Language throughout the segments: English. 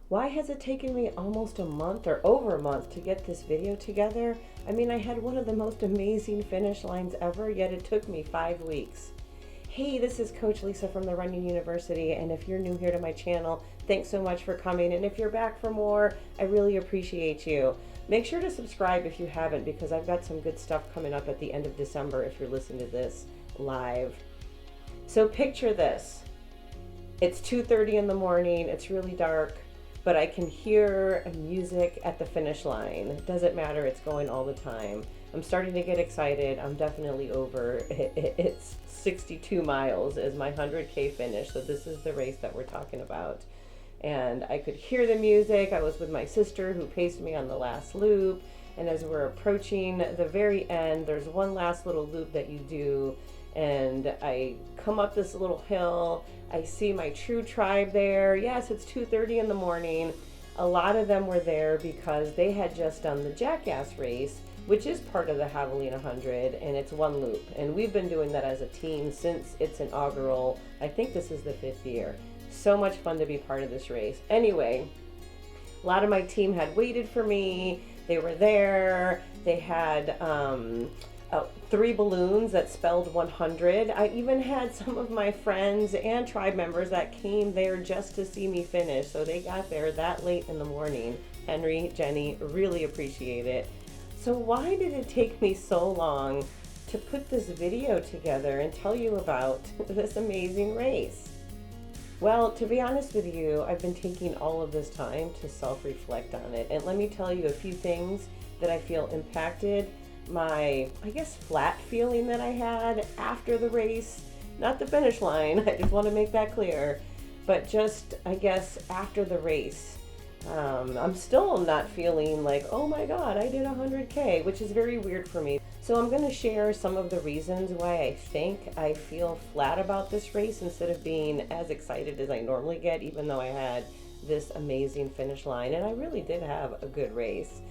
Why has it taken me almost a month or over a month to get this video together? I mean, I had one of the most amazing finish lines ever, yet it took me 5 weeks. Hey, this is Coach Lisa from the Running University, and if you're new here to my channel, thanks so much for coming, and if you're back for more, I really appreciate you. Make sure to subscribe if you haven't, because I've got some good stuff coming up at the end of December if you're listening to this live. So picture this. It's 2:30 in the morning, it's really dark, but I can hear music at the finish line. It doesn't matter, it's going all the time. I'm starting to get excited. I'm definitely over. It's 62 miles is my 100K finish, so this is the race that we're talking about. And I could hear the music. I was with my sister who paced me on the last loop, and as we're approaching the very end, there's one last little loop that you do, and I come up this little hill. I see my true tribe there. Yes, it's 2:30 in the morning. A lot of them were there because they had just done the Jackass race, which is part of the Javelina 100, and it's one loop. And we've been doing that as a team since its inaugural. I think this is the 5th year. So much fun to be part of this race. Anyway, a lot of my team had waited for me. They were there. They had 3 balloons that spelled 100. I even had some of my friends and tribe members that came there just to see me finish. So they got there that late in the morning. Henry, Jenny, really appreciate it. So why did it take me so long to put this video together and tell you about this amazing race? Well, to be honest with you, I've been taking all of this time to self-reflect on it. And let me tell you a few things that I feel impacted my, I guess, flat feeling that I had after the race. Not the finish line, I just want to make that clear, but just, I guess, after the race. I'm still not feeling like, oh my God, I did 100K, which is very weird for me. So I'm going to share some of the reasons why I think I feel flat about this race instead of being as excited as I normally get, even though I had this amazing finish line. And I really did have a good race.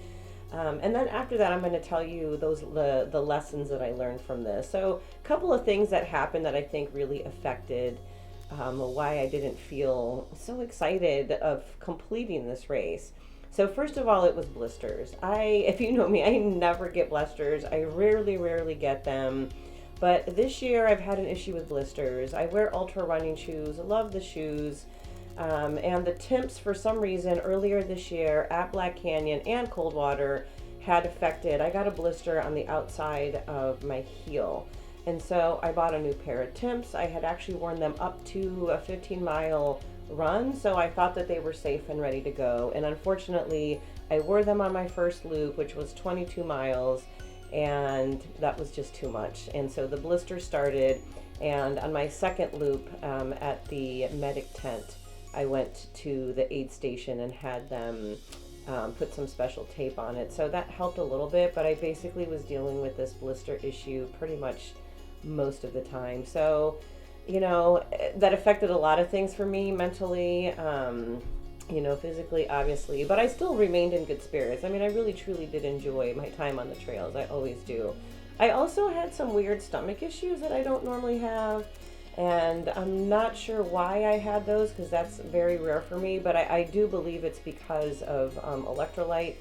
And then after that, I'm going to tell you the lessons that I learned from this. So a couple of things that happened that I think really affected why I didn't feel so excited of completing this race. So first of all, it was blisters. If you know me, I never get blisters. I rarely get them. But this year I've had an issue with blisters. I wear ultra running shoes, love the shoes. And the temps, for some reason, earlier this year at Black Canyon and Coldwater had affected. I got a blister on the outside of my heel. And so I bought a new pair of temps. I had actually worn them up to a 15-mile run, so I thought that they were safe and ready to go. And unfortunately, I wore them on my first loop, which was 22 miles, and that was just too much. And so the blister started, and on my second loop at the medic tent, I went to the aid station and had them put some special tape on it. So that helped a little bit, but I basically was dealing with this blister issue pretty much most of the time. So, you know, that affected a lot of things for me mentally, you know, physically, obviously, but I still remained in good spirits. I mean, I really truly did enjoy my time on the trails. I always do. I also had some weird stomach issues that I don't normally have, and I'm not sure why I had those, because that's very rare for me, but I do believe it's because of electrolyte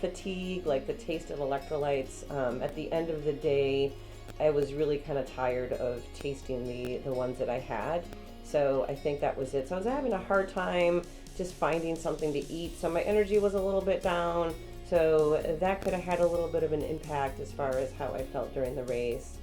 fatigue, like the taste of electrolytes. At the end of the day, I was really kind of tired of tasting the ones that I had. So I think that was it. So I was having a hard time just finding something to eat. So my energy was a little bit down. So that could have had a little bit of an impact as far as how I felt during the race.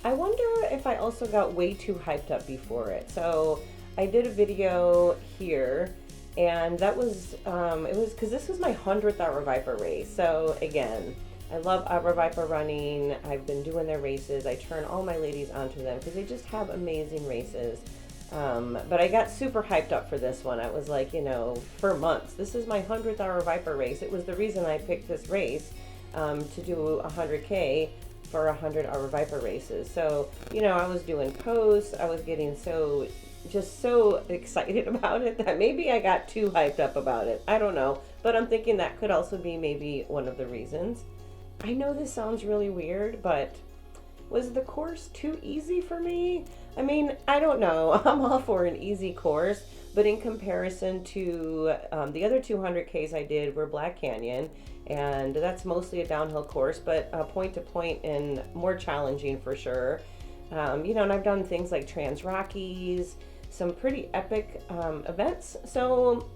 I wonder if I also got way too hyped up before it. So I did a video here, and that was, it was because this was my 100th Aravaipa race. So again, I love Aravaipa running. I've been doing their races. I turn all my ladies onto them because they just have amazing races. But I got super hyped up for this one. I was like, you know, for months, this is my 100th Aravaipa race. It was the reason I picked this race to do 100K for 100 Aravaipa races. So, you know, I was doing posts. I was getting just so excited about it that maybe I got too hyped up about it. I don't know. But I'm thinking that could also be maybe one of the reasons. I know this sounds really weird, but was the course too easy for me? I mean, I don't know. I'm all for an easy course, but in comparison to the other 200Ks I did were Black Canyon, and that's mostly a downhill course, but point to point and more challenging for sure. And I've done things like Trans Rockies, some pretty epic events. So,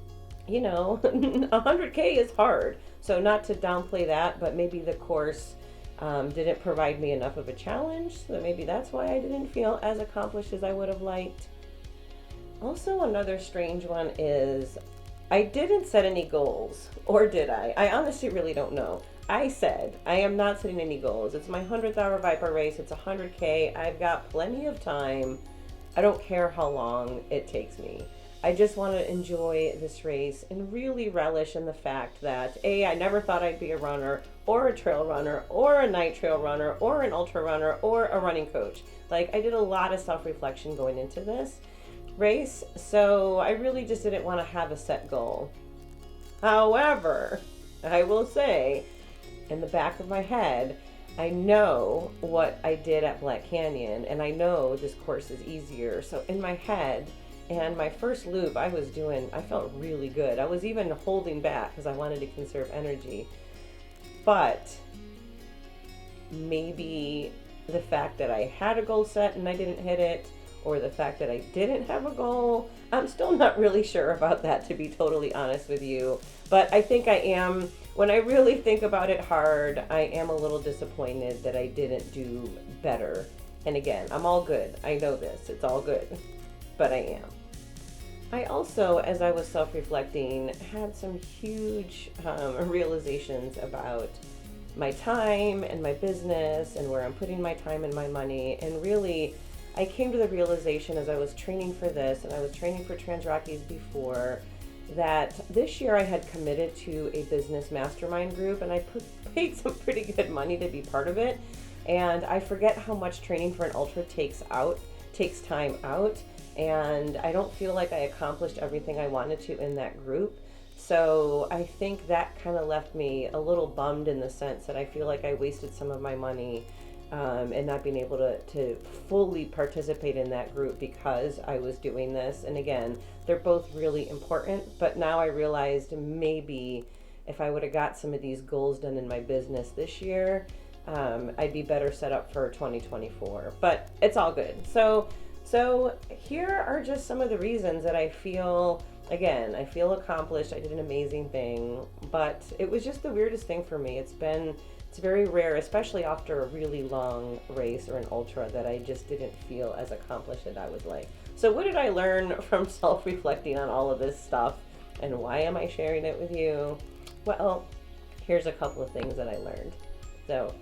100K is hard. So not to downplay that, but maybe the course didn't provide me enough of a challenge. So maybe that's why I didn't feel as accomplished as I would have liked. Also, another strange one is I didn't set any goals, or did I? I honestly really don't know. I said I am not setting any goals. It's my 100th Aravaipa race. It's 100K. I've got plenty of time. I don't care how long it takes me. I just want to enjoy this race and really relish in the fact that I never thought I'd be a runner or a trail runner or a night trail runner or an ultra runner or a running coach. Like, I did a lot of self-reflection going into this race, so I really just didn't want to have a set goal. However, I will say, in the back of my head, I know what I did at Black Canyon, and I know this course is easier. So in my head, and my first loop I felt really good. I was even holding back because I wanted to conserve energy. But maybe the fact that I had a goal set and I didn't hit it, or the fact that I didn't have a goal, I'm still not really sure about that, to be totally honest with you. But I think I am, when I really think about it hard, I am a little disappointed that I didn't do better. And again, I'm all good. I know this. It's all good. But I am. I also, as I was self-reflecting, had some huge realizations about my time and my business and where I'm putting my time and my money. And really, I came to the realization as I was training for this, and I was training for Trans Rockies before, that this year I had committed to a business mastermind group, and I paid some pretty good money to be part of it. And I forget how much training for an ultra takes time out. And I don't feel like I accomplished everything I wanted to in that group. So I think that kind of left me a little bummed, in the sense that I feel like I wasted some of my money and not being able to fully participate in that group because I was doing this. And again, they're both really important, but now I realized maybe if I would have got some of these goals done in my business this year, I'd be better set up for 2024. But it's all good. So here are just some of the reasons that I feel accomplished. I did an amazing thing, but it was just the weirdest thing for me. It's very rare, especially after a really long race or an ultra, that I just didn't feel as accomplished as I would like. So what did I learn from self-reflecting on all of this stuff, and why am I sharing it with you? Well, here's a couple of things that I learned. So,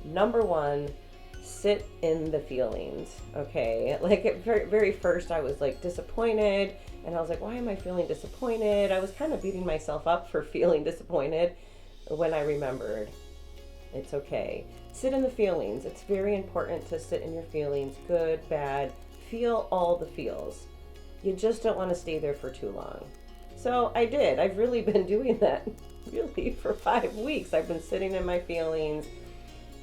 number one, sit in the feelings. Okay, like at very first I was like disappointed, and I was like, why am I feeling disappointed? I was kind of beating myself up for feeling disappointed, when I remembered it's okay. Sit in the feelings. It's very important to sit in your feelings, good, bad. Feel all the feels. You just don't want to stay there for too long. So I did. I've really been doing that really for 5 weeks. I've been sitting in my feelings,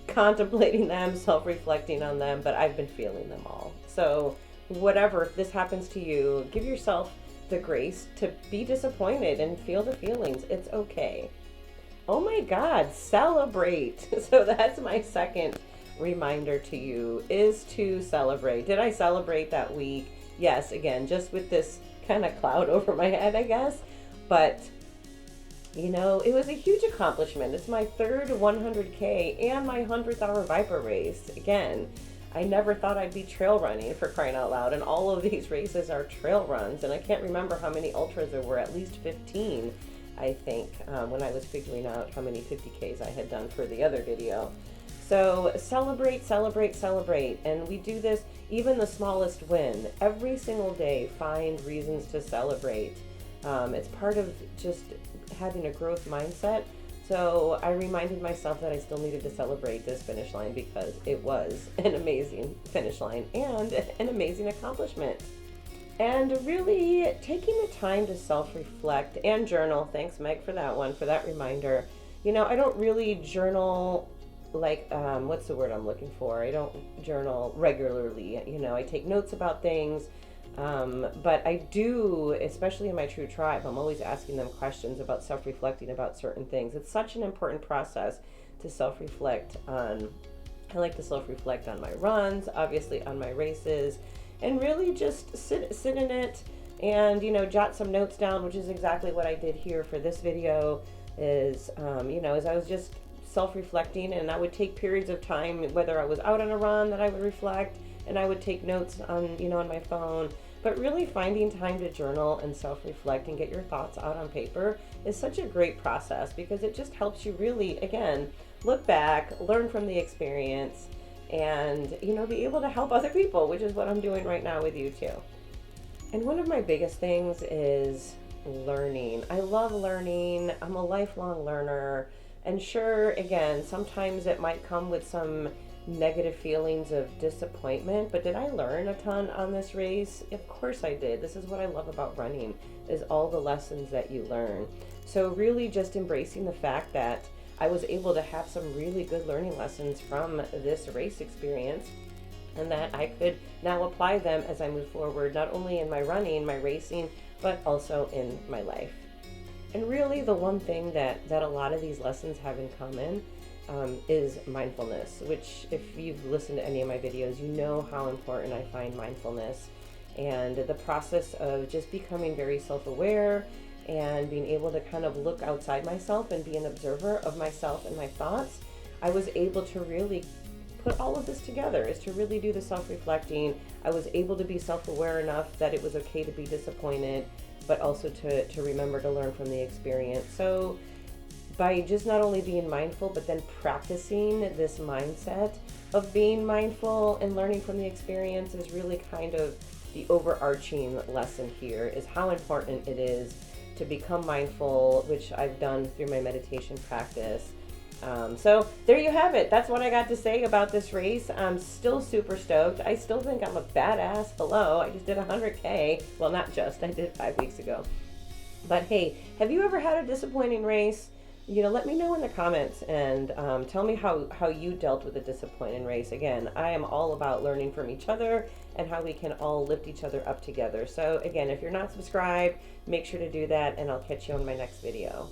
contemplating them, self-reflecting on them, but I've been feeling them all. So whatever, if this happens to you, give yourself the grace to be disappointed and feel the feelings. It's okay. Oh my God, celebrate. So that's my second reminder to you, is to celebrate. Did I celebrate that week? Yes, again, just with this kind of cloud over my head, I guess. But it was a huge accomplishment. It's my third 100K and my 100th Aravaipa race. Again, I never thought I'd be trail running, for crying out loud. And all of these races are trail runs. And I can't remember how many ultras there were, at least 15, I think, when I was figuring out how many 50Ks I had done for the other video. So celebrate, celebrate, celebrate. And we do this, even the smallest win. Every single day, find reasons to celebrate. It's part of just having a growth mindset. So I reminded myself that I still needed to celebrate this finish line, because it was an amazing finish line and an amazing accomplishment. And really taking the time to self-reflect and journal. Thanks, Meg, for that one, for that reminder. I don't really journal like, what's the word I'm looking for? I don't journal regularly. I take notes about things, But I do, especially in my true tribe, I'm always asking them questions about self-reflecting about certain things. It's such an important process to self-reflect on. I like to self-reflect on my runs, obviously on my races, and really just sit in it and, jot some notes down, which is exactly what I did here for this video. Is as I was just self-reflecting, and I would take periods of time, whether I was out on a run, that I would reflect, and I would take notes on my phone. But really finding time to journal and self-reflect and get your thoughts out on paper is such a great process, because it just helps you really, again, look back, learn from the experience, and be able to help other people, which is what I'm doing right now with you too. And one of my biggest things is learning. I love learning. I'm a lifelong learner. And sure, again, sometimes it might come with some negative feelings of disappointment, but did I learn a ton on this race? Of course I did. This is what I love about running, is all the lessons that you learn. So really just embracing the fact that I was able to have some really good learning lessons from this race experience, and that I could now apply them as I move forward, not only in my running, my racing, but also in my life. And really the one thing that a lot of these lessons have in common is mindfulness, which if you've listened to any of my videos, you know how important I find mindfulness, and the process of just becoming very self-aware and being able to kind of look outside myself and be an observer of myself and my thoughts. I was able to really put all of this together, is to really do the self-reflecting. I was able to be self-aware enough that it was okay to be disappointed, but also to remember to learn from the experience. So by just not only being mindful, but then practicing this mindset of being mindful and learning from the experience is really kind of the overarching lesson here, is how important it is to become mindful, which I've done through my meditation practice. So there you have it. That's what I got to say about this race. I'm still super stoked. I still think I'm a badass. Hello, I just did 100K. Well, not just, I did it 5 weeks ago. But hey, have you ever had a disappointing race? Let me know in the comments, and tell me how you dealt with a disappointing race. Again, I am all about learning from each other and how we can all lift each other up together. So again, if you're not subscribed, make sure to do that, and I'll catch you on my next video.